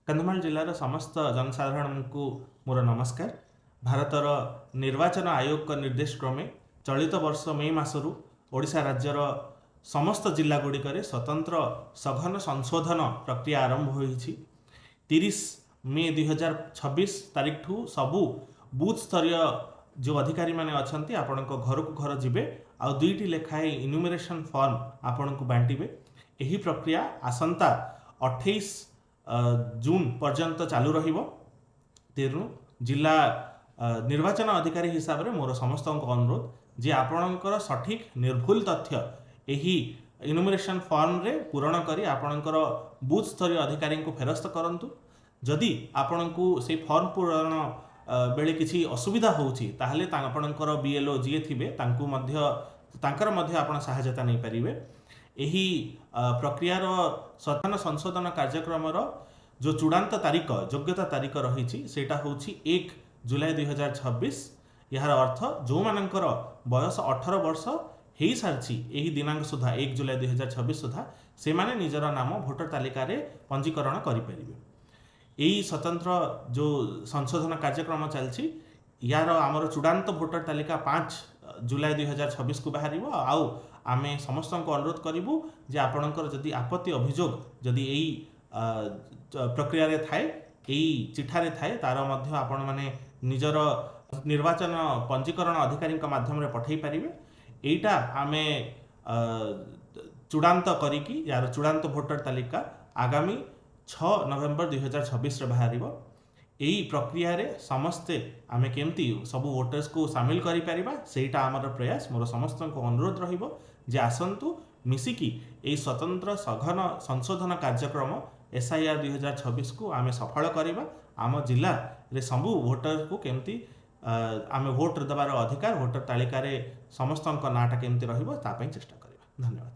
कंधमाल जिलार समस्त जनसाधारण को मोर नमस्कार। भारतर निर्वाचन आयोग का निर्देश क्रमे चलित वर्ष मे मासरू ओडिशा राज्यर समस्त जिला गुड़िक स्वतंत्र सघन संशोधन प्रक्रिया आरंभ होईछि। 30 मे 2026 तारीख ठू सबू बूथ स्तरीय जो अधिकारी माने अछंती आपण को घर को घर जिबे आ दुईटी लेखाए इन्यूमरेशन फॉर्म आपण को बांटिबे। एही प्रक्रिया आसंता 28 जून पर्यंत चालू रहिबो। तेणु जिला निर्वाचन अधिकारी हिसाब रे मोर समस्त अनुरोध जे आपणकर सठिक निर्भुल तथ्य एही इन्यूमरेशन फॉर्म रे पूरण करी आपणकर बूथ स्तरीय अधिकारी को फेरस्त करंतु। जदि आपणको से फॉर्म पूरण बेले किसी असुविधा होउछि ताहले आपणकर बीएलओ जीए थिबे तांकु मध्य तांकर मध्य आपण सहायता नै परिबे। एही प्रक्रियार सघन संशोधन कार्यक्रम जो चूड़ांत तारीख योग्यता तारीख रही सेटा होछि 1 जुलाई 2026। यार अर्थ जो मानकर बयस 18 वर्ष हो सारी यही दिनांक सुधा 1 जुलाई 2026 सुधा से माने निजर नाम भोटर तालिका रे पंजीकरण करें। यही स्वतंत्र जो संशोधन कार्यक्रम चलछि यार आमर चूड़ांत भोटर तालिका 5 जुलाई 2026 को बाहर आउ आमे समस्त को अनुरोध करूँ जे आपणकर जदि आपत्ति अभियोग जदि यही प्रक्रिया रे थाए यही चिठारे थाए तार मध्य आपण माने निजर निर्वाचन पंजीकरण अधिकारी माध्यम रे पठै पारिबे। एटा आमे चूड़ांत करिकी यार चूड़ांत भोटर तालिका आगामी 6 नवेम्बर 2026 रे बाहरिबो। यही प्रक्रिया रे समस्ते आमे केमती सबू वोटर्स को सामिल करि परिबा सेटा आमर प्रयास। मोर समस्त को अनुरोध रहिबो जे आसंतु मिसिकी एही स्वतंत्र सघन संशोधन कार्यक्रम SIR 2026 को आमे सफल करिबा। आम जिला रे सबू वोटर को केमती आमे वोट देवार अधिकार भोटर तालिका रे समस्त नाटा केमती रहिबो ता पई चेष्टा करिबा। धन्यवाद।